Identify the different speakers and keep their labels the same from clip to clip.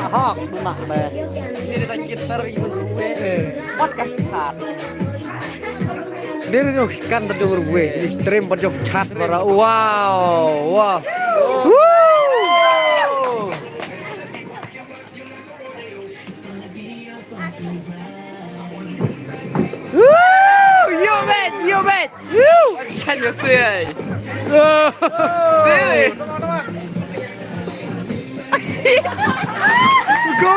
Speaker 1: hok nak deh. Ini kita gitar ibu gue. Podcast chat.
Speaker 2: Dia tuh kan terdengar gue. Stream pojok chat bara. Wow, wow. You bet, you bet.
Speaker 1: Kan yo tươi.
Speaker 2: Go.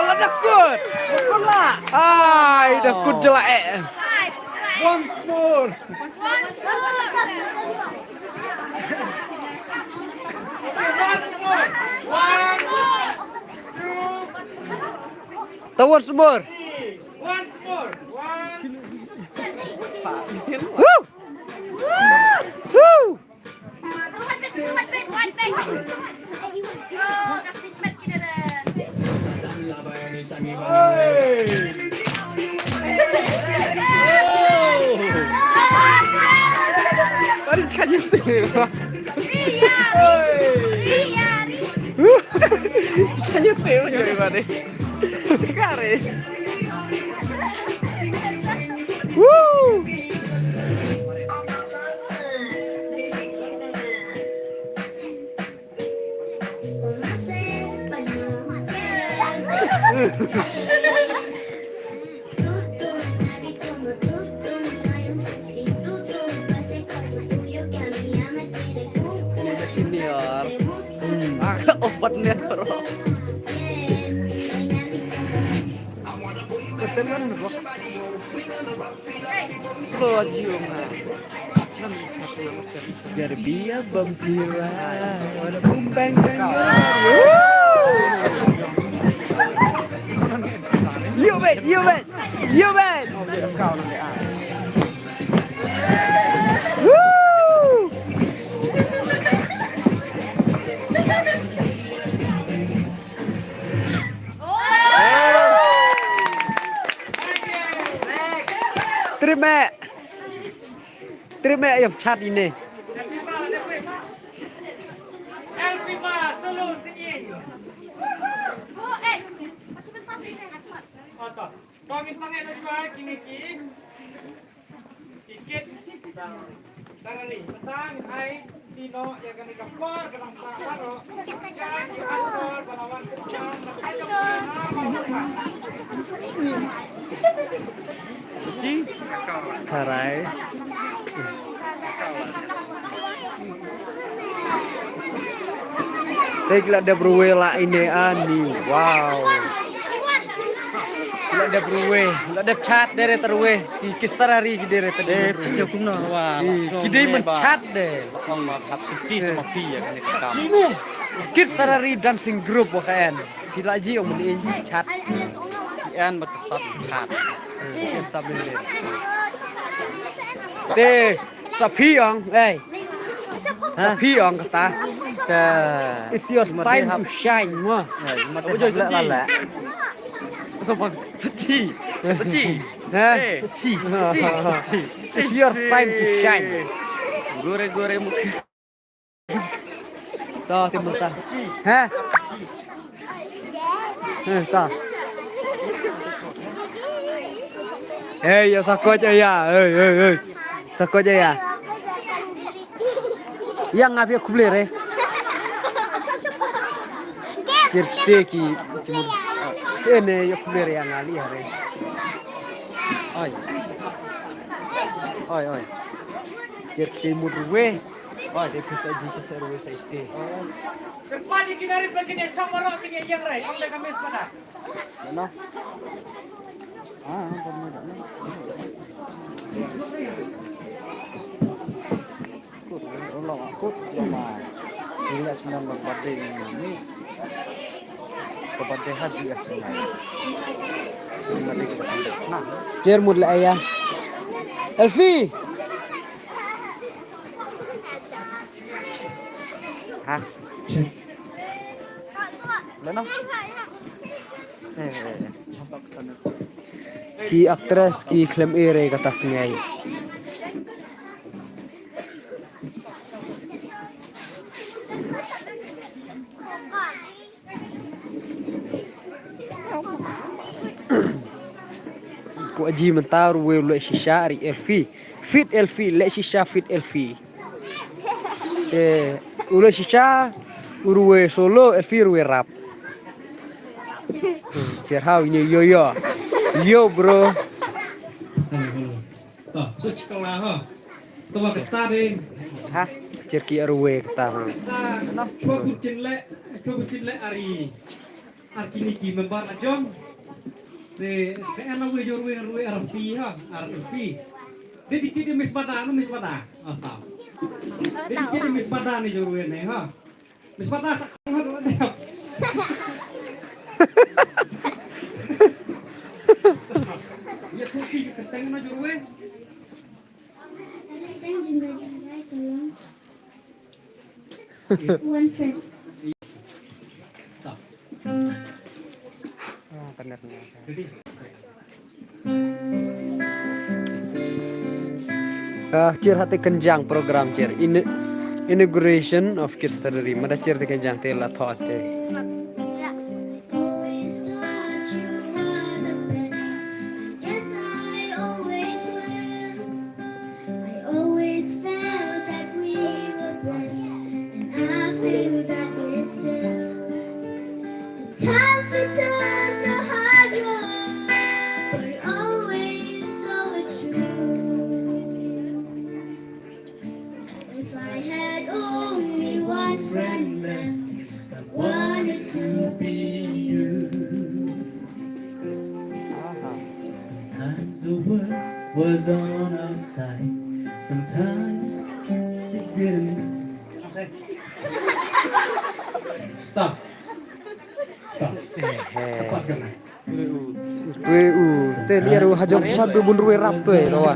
Speaker 2: Ledak good. Dah good jelek.
Speaker 1: Once more.
Speaker 2: Tawar semur.
Speaker 3: Once more.
Speaker 2: Woo! Woo!
Speaker 1: Tadi sekali tươi. Kan yo tươi jadi mana? Cekare.
Speaker 2: Woo!
Speaker 1: Senior. Opennya bro. Ketemuan bro. Slow aja
Speaker 2: Garbia vampira. Ada bumbang You bet, you bet, you bet. Woo! Terima yang chat ini.
Speaker 3: Elvima, solo singing. Oto. Kongin sangat na siya, kiniki. Kikits. Tarari. Matang ay Tino, yang kami kapor, kanang sakaro. Siya, ihatol, balawan kutsang, napakajang na,
Speaker 2: Suci. Sarai. Tegla ada beruela ini ani. Wow. Gila ada beruwe, gila ada chat dari terwe. Kis tarari dari tadi.
Speaker 1: Cukup no wah.
Speaker 2: Kidai menchat deh.
Speaker 1: Ong ma hap suci sama pi ya kan itu kam.
Speaker 2: Cine. Kis tarari dancing group wakan. Gila ji yang mending chat.
Speaker 1: Kian berkesat chat.
Speaker 2: Yang sabi ni. Teh, sapiang, sapiang kata. It's your time to shine, mah.
Speaker 1: Apa jadi suci? Sopan suci. Suci.
Speaker 2: Suci. It's your time to shine.
Speaker 1: Gore-gore muka.
Speaker 2: Tahu timur tak? Hah? Tak. Ya sako aja ya. Sako aja ya. Yang ngapi aku beli re. Cerita ki timur. Ini aku beli yang ngali ya re. Oi. Cerita timur we. Dia pizza jika seru saya.
Speaker 3: Padi kinari begini, camaro tinggi yang rai, ang kami sepada.
Speaker 2: Mana? Pemuda. Kut lama. Ini senang berpati ini. Berpati haji ya senang. Nah, jermud lah ayah. Elfi. Hah? Mana? Ki aktris ki klaim ere kata sengai. ku aji mentar we le shisha ri elfi fit elfi le shisha fit elfi ule shisha urwe solo elfi urwe rap cer how ini yo bro
Speaker 3: sekolah ha tua kita deh
Speaker 2: ha cer ki urwe kata
Speaker 3: coba kucing le ari kini ki membar ajong de ana we arfi ha arfi de dikit mis pada ah de dikit mis pada ni jorwe ne ha mis pada sakang ha ne ya kuki keteng na jorwe
Speaker 4: Keteng juga tolong one friend
Speaker 2: cer hati kenjang program cer inauguration of kids tarari mada cer te kenjang te la thot te
Speaker 4: always thought you were the best yes I always will I always felt that we were blessed and I feel that we still sometimes we took the hard road but always saw it true if I had only one friend left I wanted to be you.
Speaker 3: Sometimes the world was on our side. Sometimes it didn't. Tak. Cepat kan?
Speaker 2: te liaru hajam sadu bunru rap tu lawa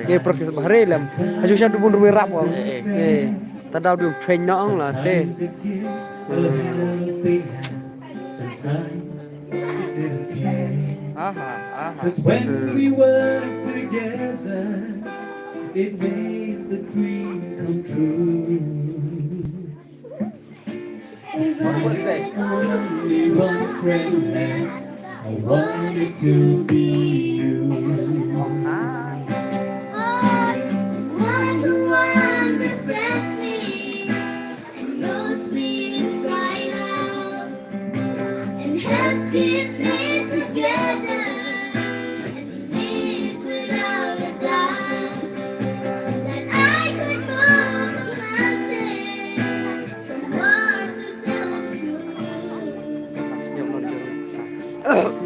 Speaker 2: ke profesor bahare lam haju sadu bunru rap wang tadau dum train nong la te
Speaker 3: Sometimes it didn't care. 'Cause when we were together, it made the dream come true.
Speaker 4: If I had only one friend left,
Speaker 3: I wanted to be you.
Speaker 4: someone who understands me and knows me inside out and helps keep me together and believes without a doubt that I could move a mountain. Someone to tell the truth.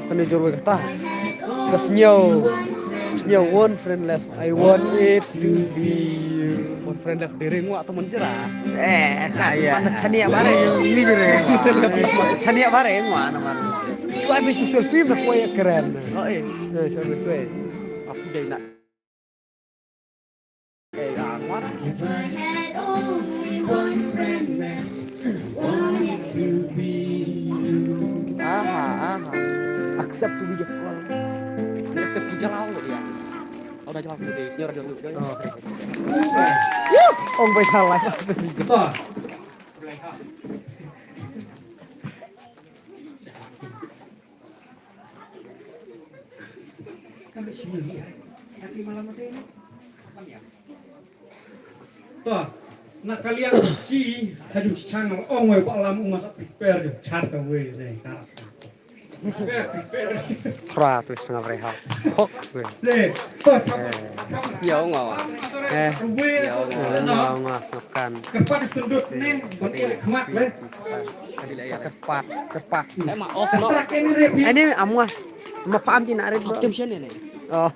Speaker 2: kena jorwe kata
Speaker 4: I had only
Speaker 2: kesnyo
Speaker 4: one friend.
Speaker 2: one friend left I want it to be you one friend left dere ngwa temen cerah kaya mana chania bare ini dere chania bare ngwa naman cuai be tutul film na koya keren oh cuai be tuai aku dai nak ngwa
Speaker 4: If I had only one friend left, I wanted to be you.
Speaker 2: accept to be your call
Speaker 1: accept jalau dia udah jalau deh senior dulu
Speaker 2: oke ông bay salah
Speaker 3: Betul. Kan sini ya. Tapi malam ada ini. Tuh, nak kalian uji, haju channel ongwe pak lam umas prepare chat away nih kan. Prepare.
Speaker 2: Pra tu setengah berapa kok gue
Speaker 3: Deh, tuh
Speaker 1: nhiều ngỏ
Speaker 2: mau masukkan
Speaker 3: kepat sudut nih, bukan kemat leh.
Speaker 2: kepak
Speaker 1: emang off no
Speaker 3: Terakhir ini Revi.
Speaker 2: ini amuah mau paham cina arit
Speaker 1: tim sini nih
Speaker 2: oh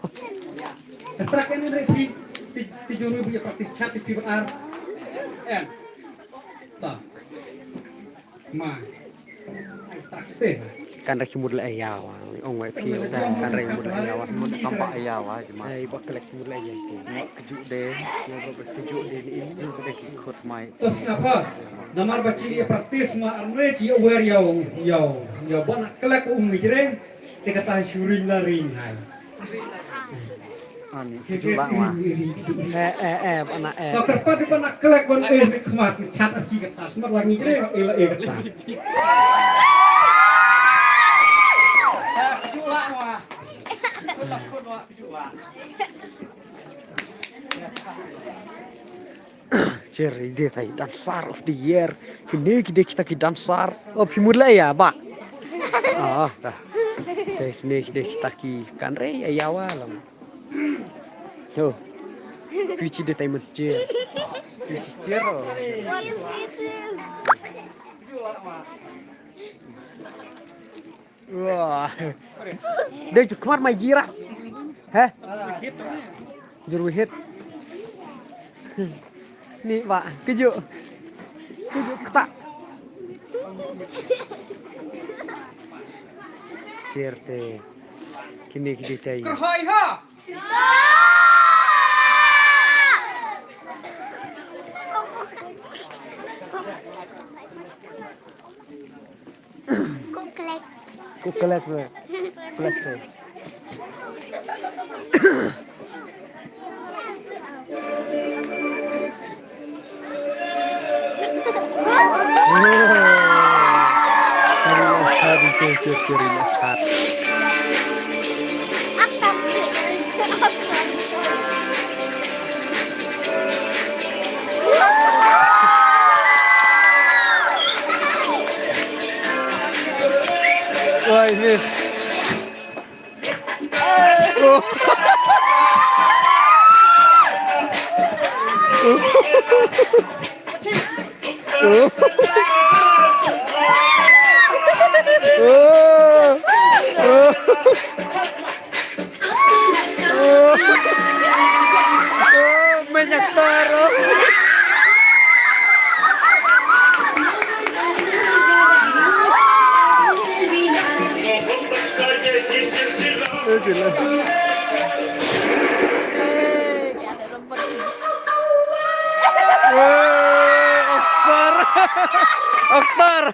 Speaker 3: Terakhir ini Revi. 7.000 ya praktis chat di PR. Tak. Ma. Terakhir.
Speaker 2: kan rek mudle ayaw ông ngoại phiêu kan rek mudle ayaw mun tampak ayaw cuma ai bak lek mudle ayaw keju deh keju deh ini udah ikut mai
Speaker 3: Terus apa? Namar baci praktis ma arme ci aware yo bana kelak umi jere kita tahan syuring laring hai.
Speaker 2: ani keju bang wah anak
Speaker 3: Kau terpat di bana kelak bon kemat chat aski ketas mar langi jere ela ketas.
Speaker 2: Jerry dia tadi dancer of the year. Kini kita dancer. Oh mulai ya, Pak. Ah, dah. Kini kita kan rey ya walam. Yo. Cuci dia tadi mencir. Cuci ciro. Wah. Dia kemar mai jira. Heh. Juru hit. Nih Pak, kejuk ketak. Certe, kini kita ini.
Speaker 3: Kerhoi ha.
Speaker 2: Kukelek. Ciri lecat. Wah ini. Banyak taruh. Akbar.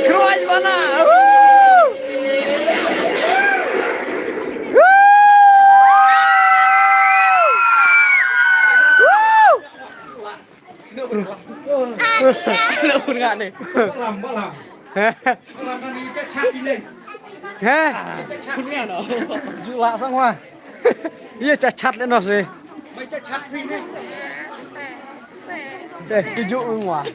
Speaker 2: Keruan mana? Lu nggak nih?
Speaker 3: Balam. Balam tadi cak ini.
Speaker 2: Heh, Jula sang hoa. Iya cacat lên nó rồi.
Speaker 3: Mấy chat pin đấy.
Speaker 2: Đây, cái dụ bên ngoài.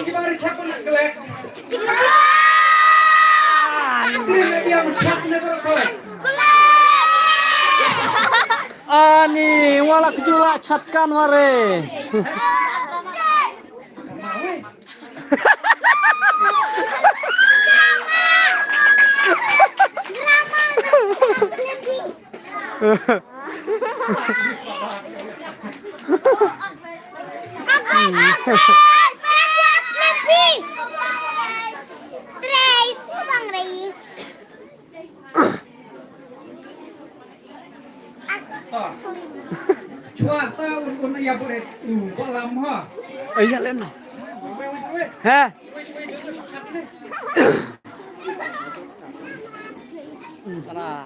Speaker 3: Gimana chat pun kelek. Ini dia chat ni berapa?
Speaker 2: Ani wala kejula catkan mare.
Speaker 3: Chua ta un ayah boleh kok lam ha.
Speaker 2: Iya lên nào. Ha. Sana.